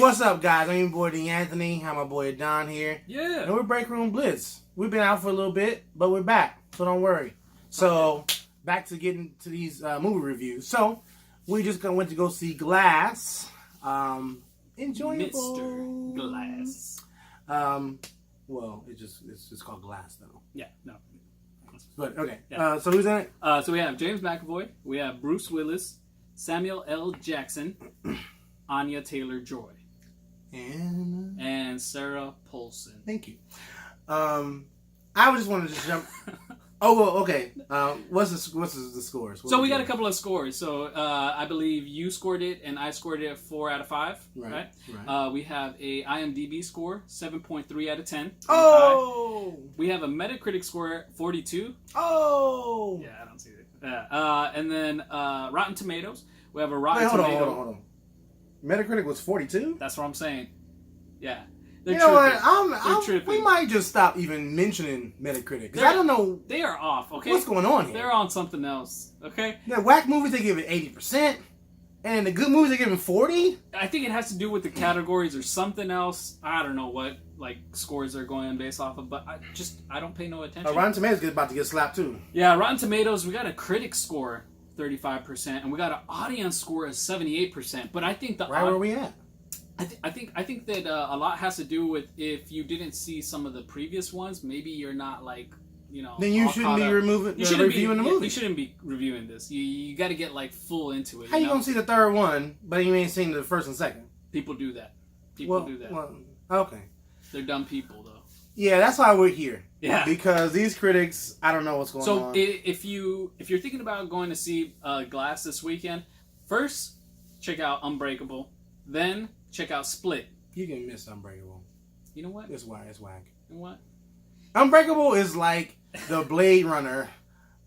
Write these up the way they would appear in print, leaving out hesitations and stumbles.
What's up, guys? I'm your boy D'Anthony. I'm my boy Don here. Yeah. And we're Break Room Blitz. We've been out for a little bit, but we're back, so don't worry. So, back to getting to these movie reviews. So, we just went to go see Glass. Enjoyable. Mr. Glass. Well, it's just called Glass, though. Yeah, no. But, okay. Yeah. So, who's in it? So we have James McAvoy, we have Bruce Willis, Samuel L. Jackson, Anya Taylor-Joy, and Sarah Paulson. Thank you. I just wanted to jump. Oh, well, okay. What's the scores? So we got a couple of scores. So I believe you scored it, and I scored it 4 out of 5. Right. We have a IMDb score 7.3 out of 10. Oh. We have a Metacritic score 42. Oh. Yeah, I don't see it. And then Rotten Tomatoes. We have a Rotten Wait, hold Tomato. on. Metacritic was 42. That's what I'm saying. Yeah. You know They're what? tripping. We might just stop even mentioning Metacritic because I don't know They are off, okay? what's going on here. They're on something else, okay? The whack movies they give it 80%, and the good movies they give it 40. I think it has to do with the categories or something else. I don't know what scores they're going based off of, but I don't pay no attention. Rotten Tomatoes is about to get slapped too. Yeah, Rotten Tomatoes, we got a critic score 35%, and we got an audience score of 78%. But I think Where we at? I think that a lot has to do with if you didn't see some of the previous ones, maybe you're not Then you shouldn't be reviewing the movie. You shouldn't be reviewing this. You got to get full into it. How you gonna see the third one, but you ain't seen the first and second? People do that. People do that. Well, okay. They're dumb people, though. Yeah, that's why we're here. Yeah. Because these critics, I don't know what's going on. So if you're thinking about going to see Glass this weekend, first check out Unbreakable, then check out Split. You can miss Unbreakable. You know what? It's whack. You know what? Unbreakable is like the Blade Runner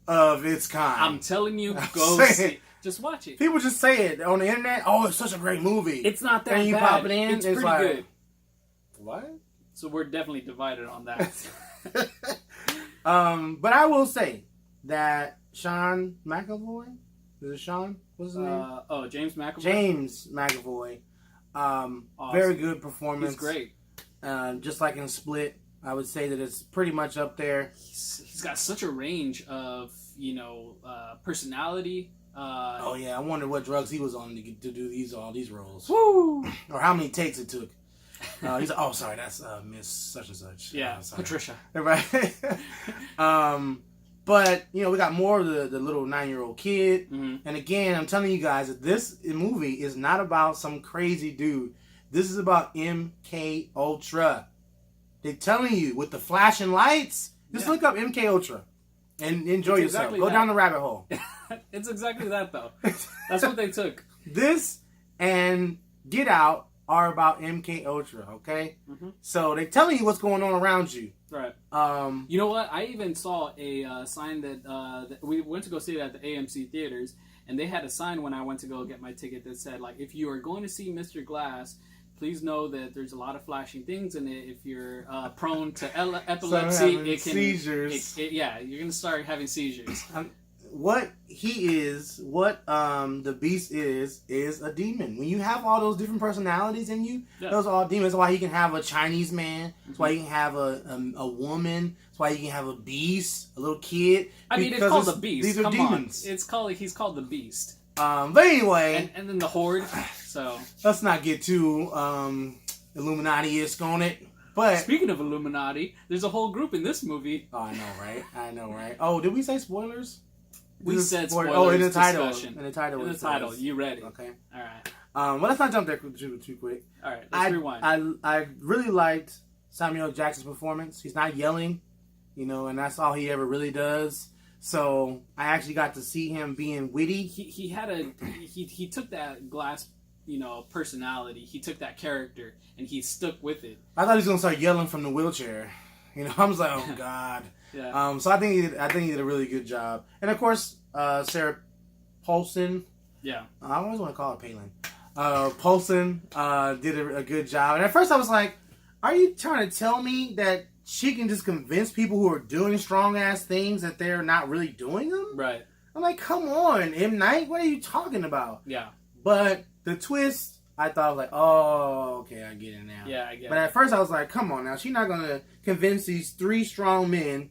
of its kind. I'm telling you, go see. Just watch it. People just say it on the internet. Oh, it's such a great movie. It's not that and you bad. pop it in, it's pretty like, good. What? So we're definitely divided on that. But I will say that Sean McAvoy, is it Sean? What's his name? James McAvoy. James McAvoy. Awesome. Very good performance. He's great. Just like in Split, I would say that it's pretty much up there. He's got such a range of personality. Oh yeah, I wonder what drugs he was on to do all these roles. Woo! Or how many takes it took. He's like, oh, sorry, that's Miss such and such. Yeah, Patricia. Right. But we got more of the little 9-year-old kid. Mm-hmm. And again, I'm telling you guys that this movie is not about some crazy dude. This is about MK Ultra. They're telling you with the flashing lights. Just look up MK Ultra and enjoy yourself. Exactly Go down the rabbit hole. It's exactly that though. That's what they took. This and Get Out are about MK Ultra, okay? Mm-hmm. So they're telling you what's going on around you. Right. You know what? I even saw a sign that we went to go see it at the AMC theaters, and they had a sign when I went to go get my ticket that said, if you are going to see Mr. Glass, please know that there's a lot of flashing things, and if you're prone to epilepsy, it can seizures. You're gonna start having seizures. What the Beast is a demon. When you have all those different personalities in you, those are all demons. That's why he can have a Chinese man. That's why he can have a woman. That's why he can have a beast, a little kid. I mean, it's called the Beast. These are demons. He's called the Beast. But anyway, and then the Horde. So let's not get too Illuminati-esque on it. But speaking of Illuminati, there's a whole group in this movie. Oh, I know, right? Oh, did we say spoilers? We said spoilers. Oh, in the title. Discussion. In the title. In the title. You read it. Okay. All right. Well, let's not jump there too quick. All right. Let's rewind. I really liked Samuel Jackson's performance. He's not yelling, and that's all he ever really does. So I actually got to see him being witty. He had he took that Glass, personality. He took that character and he stuck with it. I thought he was gonna start yelling from the wheelchair. I was like, oh God. Yeah. So I think he did a really good job. And of course, Sarah Paulson. Yeah. I always want to call her Palin. Paulson did a good job. And at first I was like, are you trying to tell me that she can just convince people who are doing strong ass things that they're not really doing them? Right. I'm like, come on, M. Night, what are you talking about? Yeah. But the twist I thought I was like, oh, okay, I get it now. Yeah, I get But it. at first I was like, come on now, she's not gonna convince these 3 strong men.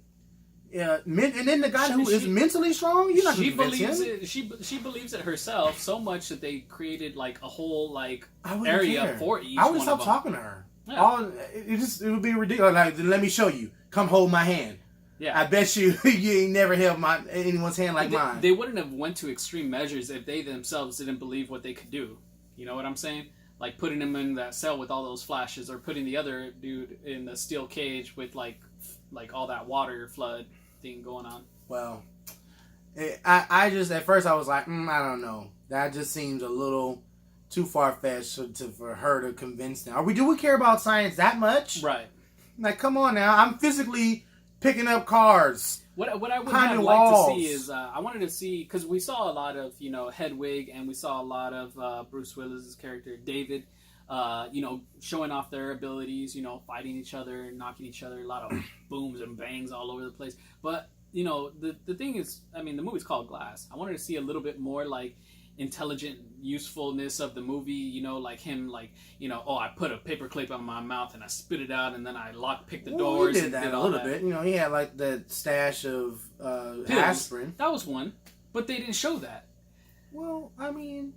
And then the guy who is mentally strong, you're not gonna She convince believes him. it. She believes it herself so much that they created like a whole like I wouldn't area care. for each I would one stop of them. talking to her. Yeah. It would be ridiculous. Like, let me show you. Come hold my hand. Yeah. I bet you you ain't never held anyone's hand like mine. They wouldn't have went to extreme measures if they themselves didn't believe what they could do. You know what I'm saying? Like putting him in that cell with all those flashes, or putting the other dude in the steel cage with like all that water flood thing going on. Well, I just at first I was like, I don't know. That just seems a little too far fetched for her to convince them. Do we care about science that much? Right. Like, come on now. I'm physically picking up cars. What I would Climbing have liked walls. to see is I wanted to see, because we saw a lot of Hedwig, and we saw a lot of Bruce Willis's character David, showing off their abilities, fighting each other, knocking each other, a lot of booms and bangs all over the place. But the thing is, I mean, the movie's called Glass. I wanted to see a little bit more like intelligent usefulness of the movie, like him, I put a paperclip on my mouth and I spit it out, and then I picked the doors. He did and that did a all little that. bit. He had like that stash of Pills. aspirin. That was one, but they didn't show that. Well, I mean,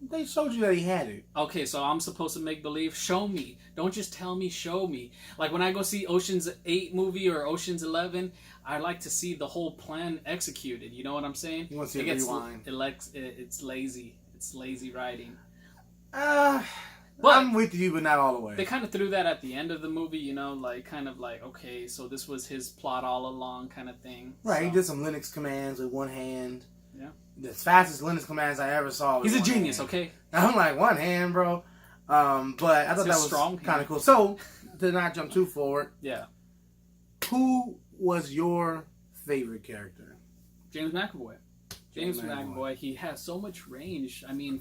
they showed you that he had it. Okay, so I'm supposed to make believe. Show me. Don't just tell me. Show me. Like when I go see Ocean's 8 movie or Ocean's 11, I like to see the whole plan executed. You know what I'm saying? You want to see a rewind. It's lazy. It's lazy writing. But I'm with you, but not all the way. They kind of threw that at the end of the movie, okay, so this was his plot all along kind of thing. Right, so. He did some Linux commands with one hand. Yeah. The fastest Linux commands I ever saw. He's a genius, hand. okay? I'm like, one hand, bro. But I thought that was kind of cool. So, to not jump too forward. Yeah. Who was your favorite character? James McAvoy. James McAvoy, he has so much range. I mean,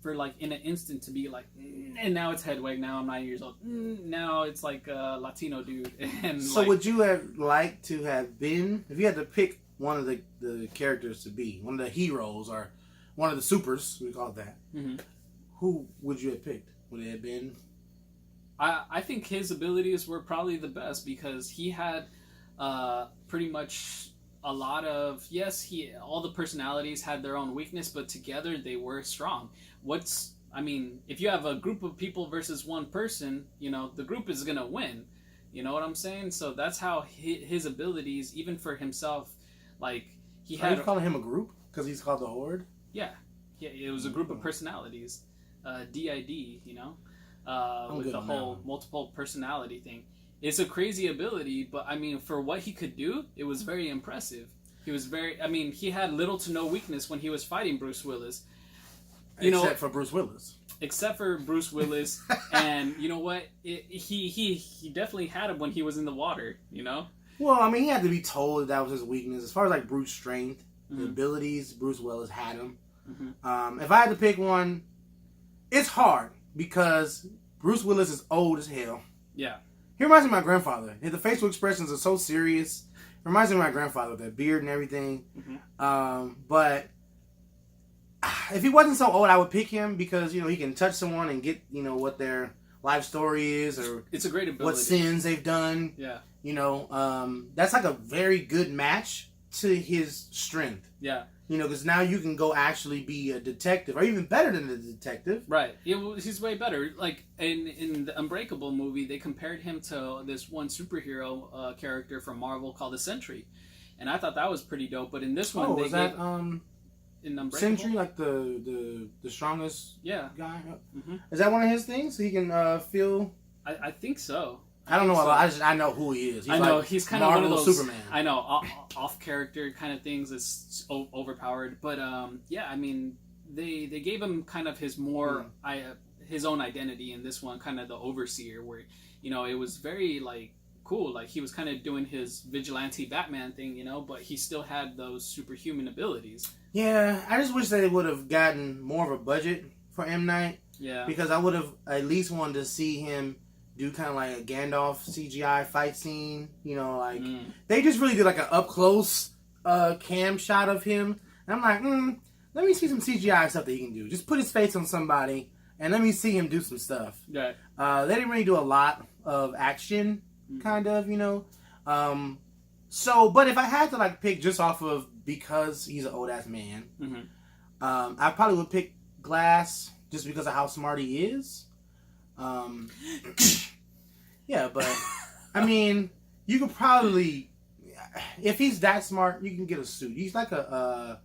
for like in an instant to be like, and now it's Hedwig. Now I'm 9 years old. Now it's like a Latino dude. And so would you have liked to have been, if you had to pick one of the characters to be, one of the heroes or one of the supers, we call it that, who would you have picked? Would it have been? I think his abilities were probably the best because he had pretty much a lot of, all the personalities had their own weakness, but together they were strong. If you have a group of people versus one person, the group is going to win. You know what I'm saying? So that's how his abilities, even for himself, like he had. Are you calling him a group? Because he's called the Horde? Yeah, it was a group of personalities. DID, with the whole multiple personality thing. It's a crazy ability, but for what he could do, it was very impressive. He had little to no weakness when he was fighting Bruce Willis. Except for Bruce Willis. Except for Bruce Willis, and you know what? He definitely had him when he was in the water. Well, he had to be told that was his weakness. As far as like Bruce's strength, the abilities, Bruce Willis had him. If I had to pick one, it's hard because Bruce Willis is old as hell. Yeah. He reminds me of my grandfather. The facial expressions are so serious. It reminds me of my grandfather, that beard and everything. But if he wasn't so old, I would pick him because, he can touch someone and get, what their life story is or it's a great ability. What sins they've done. Yeah. That's like a very good match to his strength. Yeah. Because now you can go actually be a detective, or even better than a detective. Right. He's way better. Like, in the Unbreakable movie, they compared him to this one superhero character from Marvel called the Sentry. And I thought that was pretty dope. But in this one, in Unbreakable? Sentry, like the strongest guy? Is that one of his things? So he can feel... I think so. I don't know. So. I know who he is. He's kind of one of those Superman. I know off character kind of things. It's overpowered, but they gave him kind of his his own identity in this one, kind of the overseer, where it was very like cool. Like he was kind of doing his vigilante Batman thing, but he still had those superhuman abilities. Yeah, I just wish they would have gotten more of a budget for M. Night. Yeah, because I would have at least wanted to see him do kind of like a Gandalf CGI fight scene, they just really did like an up close cam shot of him, and I'm like, let me see some CGI stuff that he can do. Just put his face on somebody and let me see him do some stuff. Right. They didn't really do a lot of action, kind of, you know. So, but if I had to like pick just off of because he's an old ass man, I probably would pick Glass just because of how smart he is. Yeah, but I mean, you could probably, if he's that smart, you can get a suit. He's like a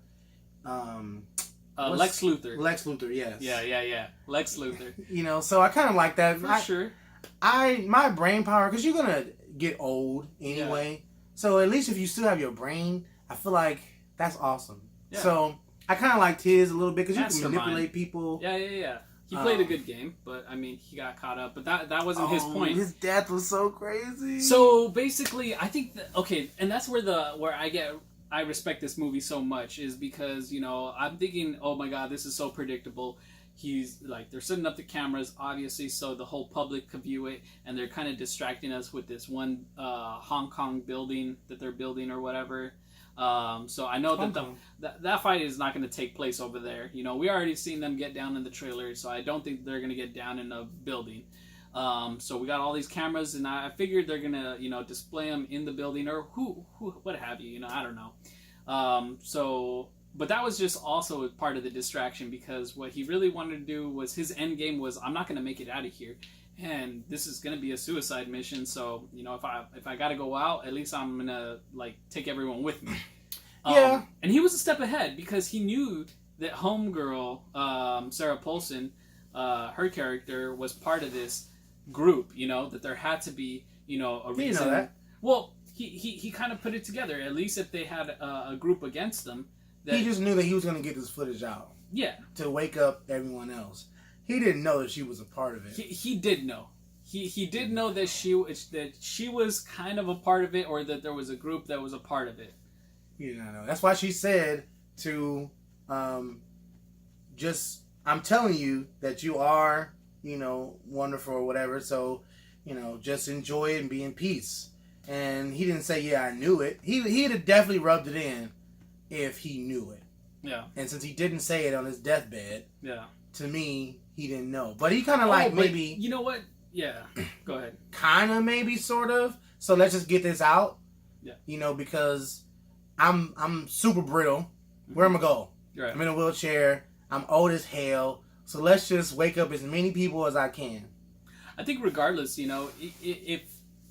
Lex Luthor. Lex Luthor, yes. Yeah. Lex Luthor. You know, so I kind of like that. For sure. My brain power, because you're gonna get old anyway. Yeah. So at least if you still have your brain, I feel like that's awesome. Yeah. So I kind of liked his a little bit because you can manipulate people. Yeah. He played a good game, but I mean, he got caught up. But that wasn't his point. His death was so crazy. So basically, I think and that's where I respect this movie so much is because, you know, I'm thinking, oh my god, this is so predictable. He's like, they're setting up the cameras obviously so the whole public could view it, and they're kind of distracting us with this one Hong Kong building that they're building or whatever. So I know that fight is not going to take place over there. You know, we already seen them get down in the trailer, so I don't think they're going to get down in a building. So we got all these cameras, and I figured they're going to, you know, display them in the building or who what have you. You know, I don't know. But that was just also part of the distraction because what he really wanted to do was his end game was, I'm not going to make it out of here. And this is going to be a suicide mission. So, you know, if I got to go out, at least I'm going to like take everyone with me. Yeah. And he was a step ahead because he knew that Homegirl, Sarah Paulson, her character was part of this group, you know, that there had to be, you know, a reason. You know that. Well, he kind of put it together. At least if they had a group against them. He just knew that he was going to get this footage out. Yeah. To wake up everyone else. He didn't know that she was a part of it. He did know. He did know that she was kind of a part of it, or that there was a group that was a part of it. He did not know. That's why she said to, I'm telling you that you are, you know, wonderful or whatever. So, you know, just enjoy it and be in peace. And he didn't say, yeah, I knew it. He'd have definitely rubbed it in if he knew it. Yeah. And since he didn't say it on his deathbed, yeah, to me, he didn't know. But he kind of like maybe... You know what? Yeah. Go ahead. Kind of maybe, sort of. So let's just get this out. Yeah. You know, because I'm super brittle. Where am I going? Right. I'm in a wheelchair. I'm old as hell. So let's just wake up as many people as I can. I think regardless, you know,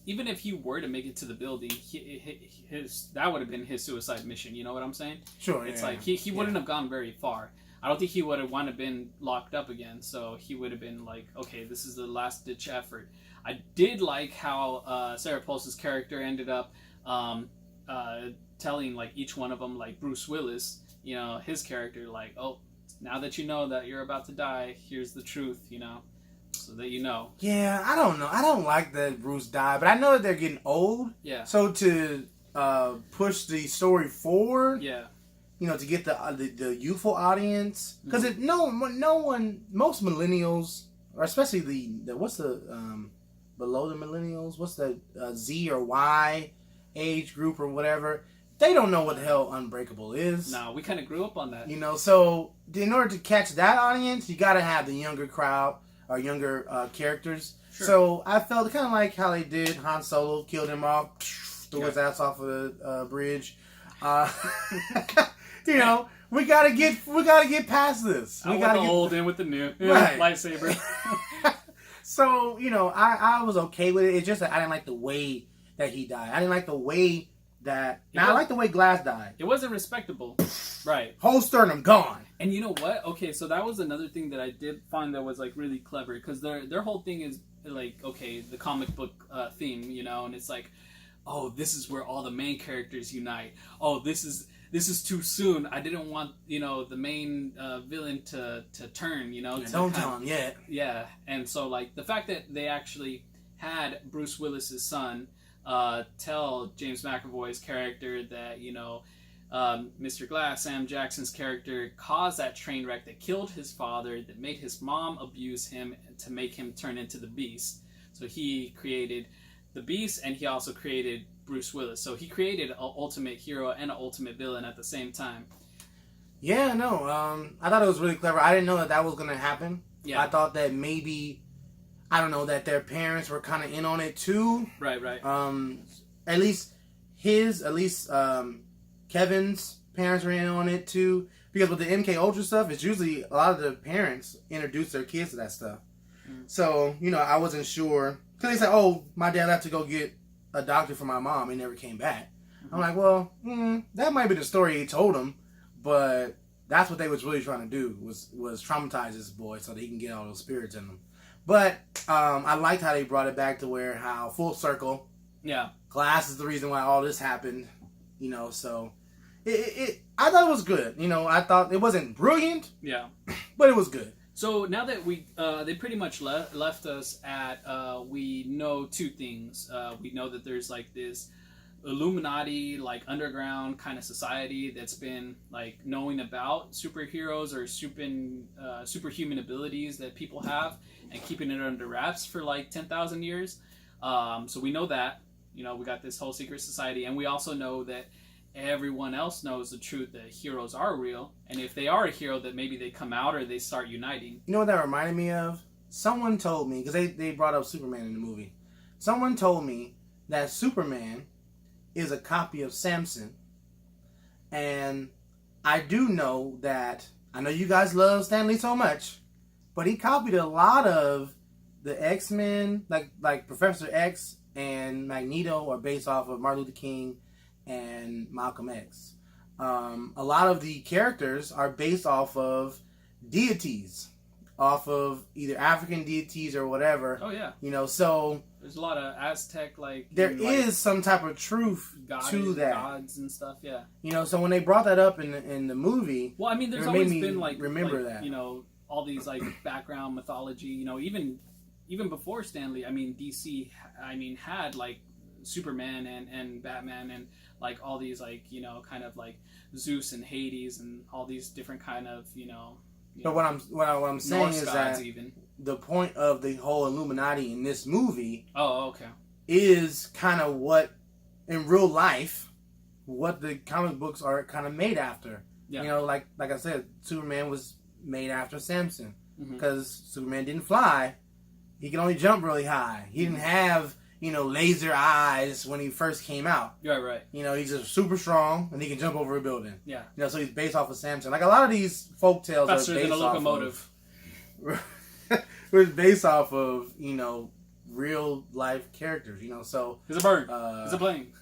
even if he were to make it to the building, that would have been his suicide mission. You know what I'm saying? Sure. It's like he wouldn't have gone very far. I don't think he would have wanted to been locked up again. So he would have been like, okay, this is the last ditch effort. I did like how Sarah Paulson's character ended up telling like each one of them, like Bruce Willis, you know, his character, like, oh, now that you know that you're about to die, here's the truth, you know. So that you know. Yeah, I don't know. I don't like that Bruce died, but I know that they're getting old. Yeah. So to push the story forward. Yeah. You know, to get the youthful audience, because most millennials, or especially the what's the below the millennials, what's the Z or Y age group or whatever, they don't know what the hell Unbreakable is. No, we kind of grew up on that. You know, so in order to catch that audience, you got to have the younger crowd or younger characters. Sure. So I felt kind of like how they did Han Solo, killed him off, threw his ass off of the bridge. You know, we gotta get past this. We gotta get the old in with the new lightsaber. So, you know, I was okay with it. It's just that I didn't like the way that he died. I didn't like the way that. Now I like the way Glass died. It wasn't respectable, right? Whole sternum gone. And you know what? Okay, so that was another thing that I did find that was like really clever, because their whole thing is like, okay, the comic book theme, you know, and it's like, oh, this is where all the main characters unite. Oh, this is too soon. I didn't want, you know, the main villain to turn, you know. Yeah, don't tell him yet. Yeah, and so like the fact that they actually had Bruce Willis's son tell James McAvoy's character that, you know, Mr. Glass, Sam Jackson's character, caused that train wreck that killed his father, that made his mom abuse him to make him turn into the Beast. So he created the Beast, and he also created Bruce Willis. So he created an ultimate hero and an ultimate villain at the same time. Yeah, no. I thought it was really clever. I didn't know that was going to happen. Yeah. I thought that maybe, I don't know, that their parents were kind of in on it too. Right. At least Kevin's parents were in on it too. Because with the MK Ultra stuff, it's usually a lot of the parents introduce their kids to that stuff. So, I wasn't sure. Because they said, oh, my dad left to go get a doctor for my mom. He never came back. I'm like, well, that might be the story he told him. But that's what they was really trying to do, was traumatize this boy so that he can get all those spirits in him. But I liked how they brought it back to where how full circle. Yeah. Glass is the reason why all this happened. So I thought it was good. I thought it wasn't brilliant. Yeah. But it was good. So now that they pretty much left us at, we know two things. We know that there's like this Illuminati, like underground kind of society that's been like knowing about superheroes or superhuman abilities that people have and keeping it under wraps for like 10,000 years. So we know that, we got this whole secret society, and we also know that everyone else knows the truth that heroes are real, and if they are a hero, that maybe they come out or they start uniting. You know what that reminded me of? Someone told me, because they brought up Superman in the movie. Someone told me that Superman is a copy of Samson. And I do know that, I know you guys love Stan Lee so much, but he copied a lot of the X-Men, like Professor X and Magneto are based off of Martin Luther King and Malcolm X. A lot of the characters are based off of deities, off of either African deities or whatever. Oh yeah. So there's a lot of Aztec there is some type of truth to that. Gods and stuff, yeah. So when they brought that up in the movie, well, I mean, there's it always made me been like remember that. All these like background mythology. Even before Stan Lee, I mean, DC, had like Superman and Batman and like all these like kind of like Zeus and Hades and all these different kind of But what I'm saying Norse is gods that even. The point of the whole Illuminati in this movie, okay, is kind of what in real life, what the comic books are kind of made after. Yeah. Like I said, Superman was made after Samson Mm-hmm. because Superman didn't fly; he could only jump really high. He didn't have laser eyes when he first came out. Right. He's just super strong and he can jump over a building. Yeah. So he's based off of Samson. Like a lot of these folk tales Faster are based than a locomotive. We're based off of real life characters. So It's a bird. It's a plane.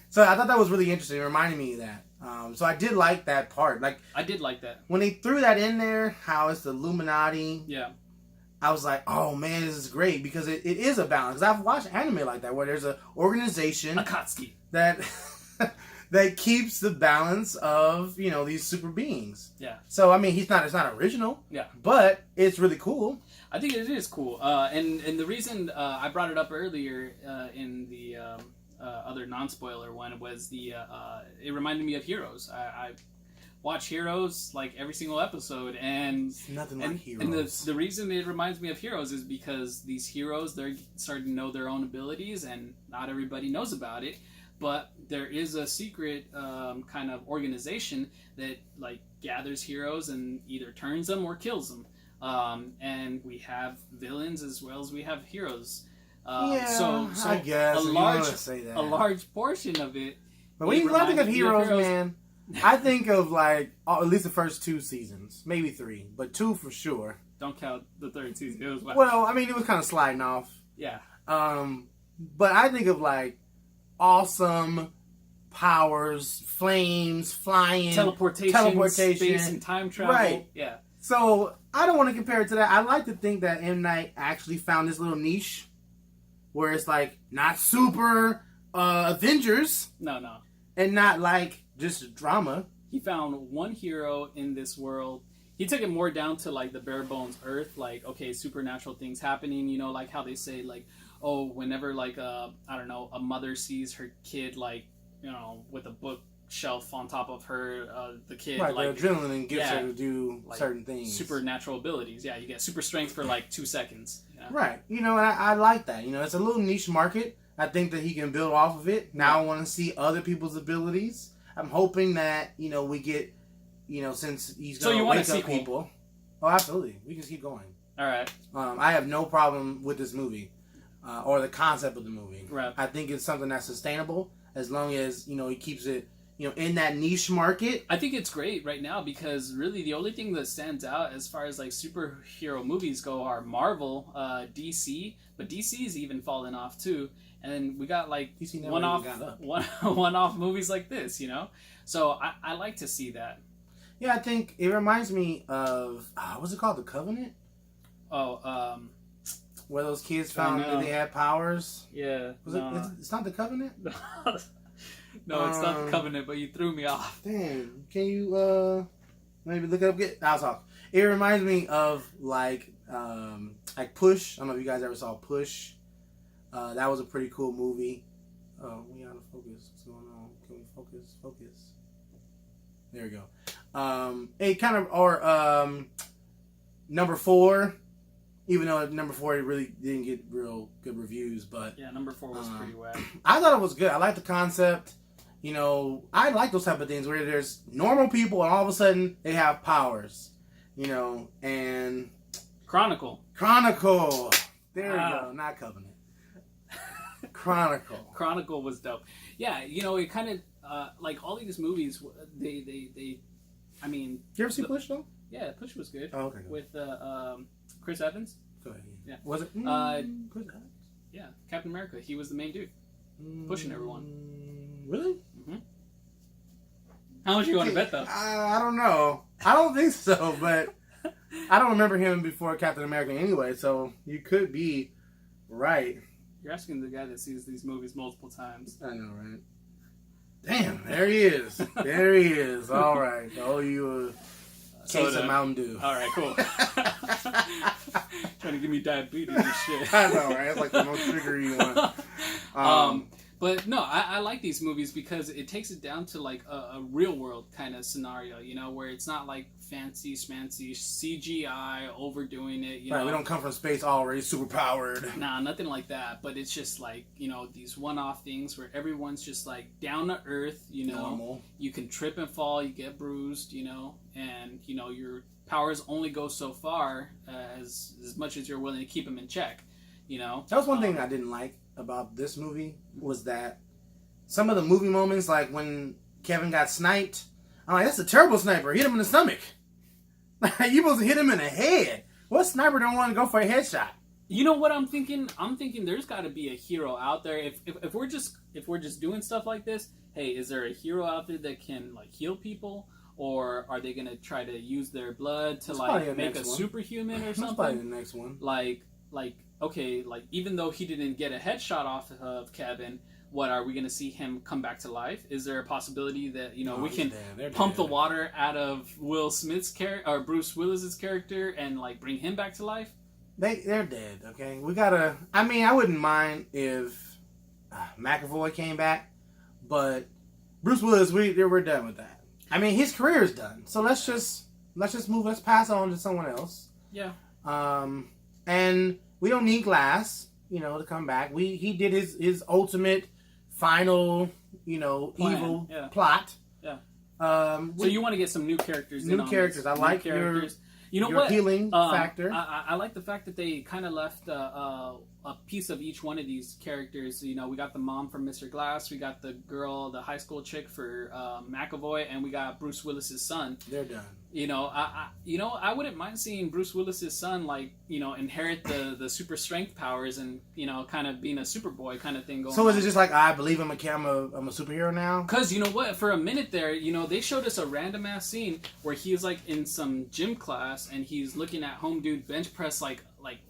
So I thought that was really interesting. It reminded me of that. So I did like that part. Like I did like that when they threw that in there, how it's the Illuminati. Yeah. I was like, oh man, this is great because it is a balance. I've watched anime like that where there's an organization Akatsuki that that keeps the balance of these super beings. Yeah. So I mean, it's not original. Yeah. But it's really cool. I think it is cool. And the reason I brought it up earlier in the other non-spoiler one was it reminded me of Heroes. I watch Heroes like every single episode, and it's nothing like Heroes. And the reason it reminds me of Heroes is because these heroes, they're starting to know their own abilities, and not everybody knows about it. But there is a secret kind of organization that like gathers heroes and either turns them or kills them. And we have villains as well as we have heroes. So I guess a large portion of it. But when I think of heroes, man, I think of like at least the first 2 seasons, maybe 3, but 2 for sure. Don't count the 3rd season. It was well, I mean, it was kind of sliding off. Yeah. But I think of like awesome powers, flames, flying, teleportation, space and time travel. Right. Yeah. So I don't want to compare it to that. I like to think that M. Night actually found this little niche where it's like not super Avengers. No. And not like just drama. He found one hero in this world. He took it more down to like the bare bones Earth, like okay, supernatural things happening. Like how they say like, oh, whenever like a mother sees her kid like with a bookshelf on top of her, the kid right, like the adrenaline gets her to do like certain things, supernatural abilities. Yeah, you get super strength for like 2 seconds. Right, and I like that. It's a little niche market. I think that he can build off of it. Now I want to see other people's abilities. I'm hoping that we get since he's going to wake up people. Oh, absolutely, we can keep going. All right. I have no problem with this movie or the concept of the movie. Right. I think it's something that's sustainable as long as he keeps it in that niche market. I think it's great right now because really the only thing that stands out as far as like superhero movies go are Marvel, DC, but DC's even fallen off too. And then we got like DC never one-off even got up. one-off movies like this, So I like to see that. Yeah, I think it reminds me of what's it called, The Covenant, Oh, where those kids found that they had powers. yeah. It's not The Covenant. No, it's not The Covenant, but you threw me off. Damn, can you maybe look it up? I'll talk. It reminds me of like Push. I don't know if you guys ever saw Push. That was a pretty cool movie. Oh, we out of focus. What's going on? Can we focus? Focus. There we go. It kind of or number 4. Even though number 4 really didn't get real good reviews, but Yeah, number 4 was pretty whack. I thought it was good. I like the concept. I like those type of things where there's normal people and all of a sudden they have powers. And Chronicle. There we go. Not Covenant. Chronicle. Chronicle was dope. Yeah, it kind of like all these movies. They I mean. You ever see Push though? Yeah, Push was good. Oh, okay. Good. With Chris Evans. Go ahead. Yeah. Was it? Chris Evans? Yeah, Captain America. He was the main dude, pushing everyone. Really? Mm-hmm. How much you want to bet though? I don't know. I don't think so, but I don't remember him before Captain America anyway. So you could be right. You're asking the guy that sees these movies multiple times. I know, right? Damn, there he is. There he is. All right. Oh, you a case of Mountain Dew. All right, cool. Trying to give me diabetes and shit. I know, right? It's like the most sugary one. But no, I like these movies because it takes it down to like a real world kind of scenario, where it's not like fancy schmancy CGI overdoing it. Right, we don't come from space already super powered. Nah, nothing like that. But it's just like these one-off things where everyone's just like down to earth. Normal. You can trip and fall, you get bruised, and your powers only go so far as much as you're willing to keep them in check. That was one thing I didn't like about this movie was that some of the movie moments, like when Kevin got sniped, I'm like, that's a terrible sniper. Hit him in the stomach. You supposed to hit him in the head. What sniper don't want to go for a headshot? You know what I'm thinking? I'm thinking there's got to be a hero out there. If we're just doing stuff like this, hey, is there a hero out there that can like heal people, or are they gonna try to use their blood to like make a superhuman or something? That's probably the next one. Like okay, like even though he didn't get a headshot off of Kevin, what are we going to see him come back to life? Is there a possibility that we can pump the water out of Will Smith's character or Bruce Willis's character and like bring him back to life? They're dead. Okay, we gotta. I mean, I wouldn't mind if McAvoy came back, but Bruce Willis, we're done with that. I mean, his career is done. So let's just move. Let's pass on to someone else. Yeah. And we don't need Glass, to come back. He did his ultimate final, evil plot. Yeah. So you want to get some new characters? New characters. I like characters. Your healing factor. I like the fact that they kind of left a piece of each one of these characters. We got the mom from Mr. Glass, we got the girl, the high school chick for McAvoy, and we got Bruce Willis's son. They're done. I wouldn't mind seeing Bruce Willis's son inherit the super strength powers and kind of being a Superboy kind of thing going. So is it just like I believe I'm a superhero now? Because you know what, for a minute there, they showed us a random ass scene where he's like in some gym class and he's looking at home dude bench press like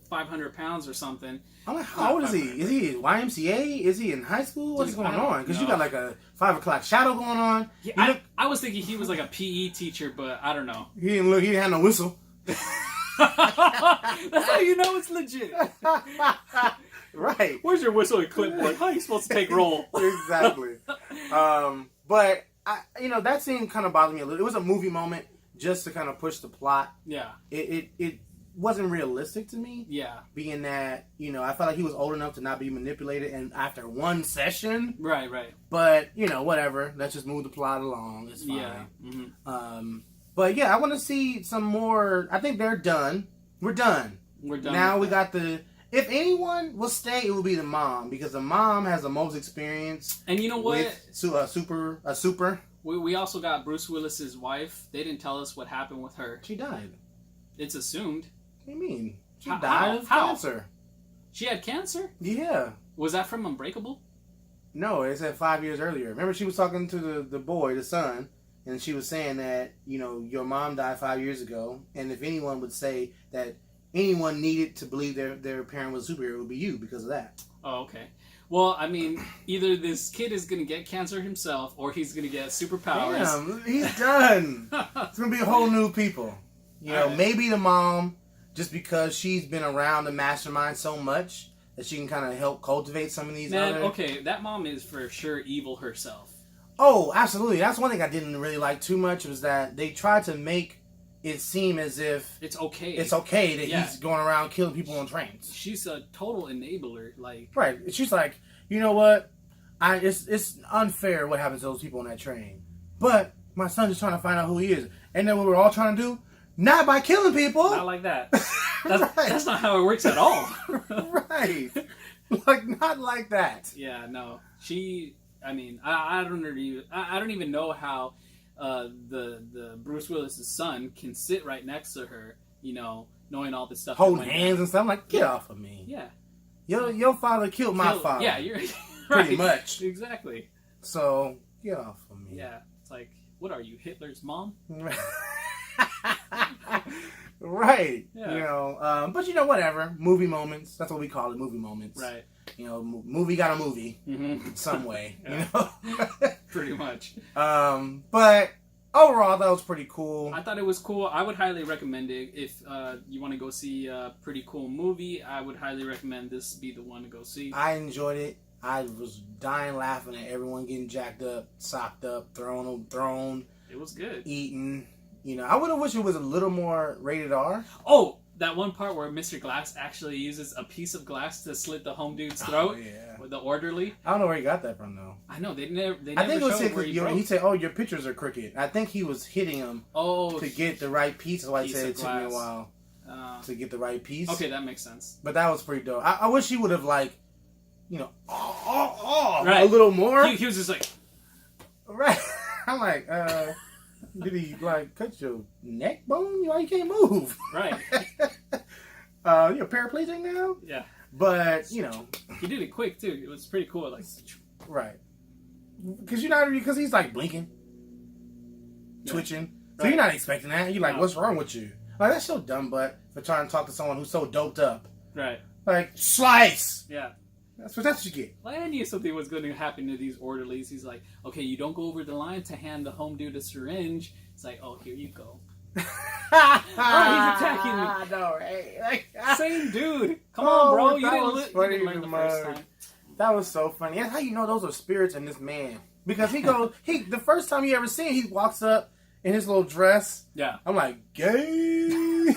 500 pounds or something. I'm like, how old is he? Is he in YMCA? Is he in high school? What's going on? Because you got like a 5 o'clock shadow going on. Yeah, I was thinking he was like a PE teacher, but I don't know. He didn't have no whistle. That's how you know it's legit. Right. Where's your whistle and clipboard? How are you supposed to take roll? Exactly. But that scene kind of bothered me a little. It was a movie moment just to kind of push the plot. Yeah. It wasn't realistic to me. Yeah. Being that, I felt like he was old enough to not be manipulated and after one session. Right. But, whatever. Let's just move the plot along. It's fine. Yeah. Mm-hmm. But yeah, I want to see some more. I think they're done. We're done. We're done. Now we with that. got the. If anyone will stay, it will be the mom because the mom has the most experience. And you know what? With a super. We also got Bruce Willis's wife. They didn't tell us what happened with her. She died. It's assumed. What do you mean? She How- died of how? cancer. She had cancer? Yeah. Was that from Unbreakable? No, it said 5 years earlier. Remember, she was talking to the boy, the son, and she was saying that, you know, your mom died 5 years ago, and if anyone would say that anyone needed to believe their parent was a superhero, it would be you because of that. Oh, okay. Well, I mean, either this kid is going to get cancer himself or he's going to get superpowers. Damn, he's done. It's going to be a whole new people. You know, Alright. maybe the mom, just because she's been around the mastermind so much, that she can kind of help cultivate some of these Man, other... okay, that mom is for sure evil herself. Oh, absolutely. That's one thing I didn't really like too much was that they tried to make it seem as if It's okay. it's okay that Yeah. he's going around killing people on trains. She's a total enabler. Like, Right. She's like, you know what? It's unfair what happens to those people on that train. But my son's just trying to find out who he is. And then what we're all trying to do? Not by killing people. not like that. Right. That's not how it works at all. Right. Like, not like that. Yeah, no. She. I mean, I don't even know how the Bruce Willis's son can sit right next to her. You know, knowing all this stuff. that Holding went hands down. and stuff. I'm like, get off of me. Yeah. Your father killed my Kill- father. Yeah, you're Pretty right. much. Exactly. So, get off of me. Yeah. It's like, what are you, Hitler's mom? Right. Yeah. You know, but you know, whatever. Movie moments. That's what we call it, movie moments. Right. You know, movie got a movie Mm-hmm. some way. Yeah. You know. Pretty much. But overall, that was pretty cool. I thought it was cool. I would highly recommend it. If you want to go see a pretty cool movie, I would highly recommend this be the one to go see. I enjoyed it. I was dying laughing at everyone getting jacked up, socked up, thrown, It was good. eaten. You know, I would have wished it was a little more rated R. Oh, that one part where Mr. Glass actually uses a piece of glass to slit the home dude's throat Oh, yeah. with the orderly. I don't know where he got that from, though. I know they never. I think it was showed where he broke. he said, "Oh, your pictures are crooked." I think he was hitting him Oh, to get the right piece. So I piece said of it took me a glass. while to get the right piece. okay, that makes sense. But that was pretty dope. I wish he would have you know, a Right. little more. He was just like, Right. I'm like, did he cut your neck bone? Why you can't move? right, You're paraplegic now? yeah. But, you know, He did it quick too. It was pretty cool. Like, right. Because he's like blinking, Yeah. twitching. So Right. you're not expecting that. You're like, No. what's wrong with you? Like, that's so dumb, but for trying to talk to someone who's so doped up. right, Like, slice! yeah. That's what you get. Like, I knew something was going to happen to these orderlies. He's like, okay, you don't go over the line to hand the home dude a syringe. It's like, oh, here you go. Oh, he's attacking me. I know, right? Like, Same dude. Come Oh, on, bro. You that didn't, was you didn't funny learn the as first mud. time. that was so funny. That's how you know those are spirits in this man. Because he goes, the first time you ever see him, he walks up in his little dress. Yeah. I'm like, gay.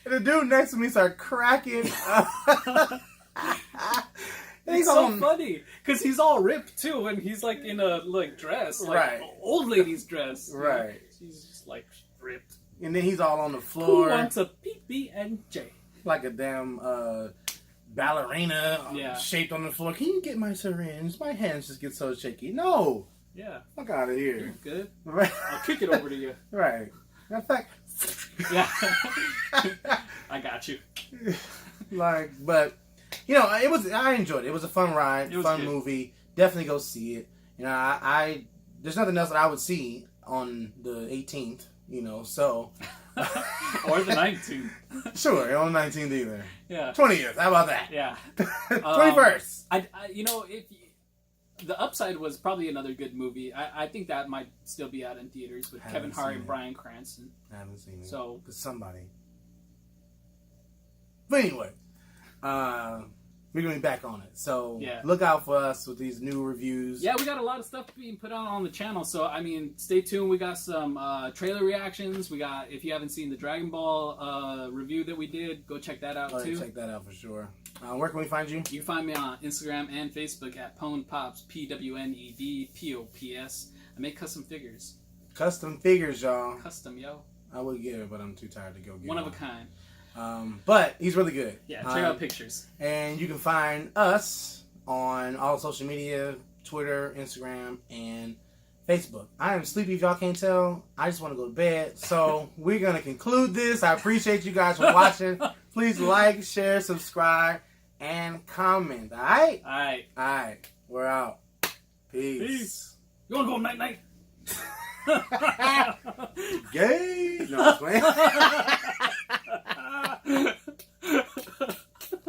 And the dude next to me started cracking up. And It's so funny because he's all ripped too, and he's like in a dress, like Right. old lady's dress. you know? Right. She's just like ripped. And then he's all on the Who floor wants a PB&J? like a damn ballerina Yeah. shaped on the floor. Can you get my syringe? My hands just get so shaky. No. Yeah. Fuck out of You're here. good. Right. I'll kick it over to you. Right. In fact, Yeah. I got you. but you know, I enjoyed it. It was a fun ride, It was fun good. movie. Definitely go see it. You know, I there's nothing else that I would see on the 18th. You know, so Or the 19th. sure, on the 19th either. Yeah. 20th. How about that? Yeah. 21st. If the upside was probably another good movie. I think that might still be out in theaters with Haven't Kevin Hart seen and it. Bryan Cranston. I haven't seen it. So- But somebody. But anyway, we're gonna be back on it. So Yeah. look out for us with these new reviews. Yeah, we got a lot of stuff being put on the channel. So I mean, stay tuned. We got some trailer reactions. We got, if you haven't seen the Dragon Ball review that we did, go check that out Oh, yeah, too. check that out for sure. Where can we find you? You can find me on Instagram and Facebook at PwnedPops, PWNEDPOPS. I make custom figures. Custom figures, y'all. Custom, yo. I would get it, but I'm too tired to go get One it. of a kind. But he's really good. Yeah, check out pictures. And you can find us on all social media, Twitter, Instagram, and Facebook. I am sleepy if y'all can't tell. I just want to go to bed. So we're going to conclude this. I appreciate you guys for watching. Please like, share, subscribe, and comment. All right? All right. We're out. Peace. You want to go night-night? Gay? No, I'm playing.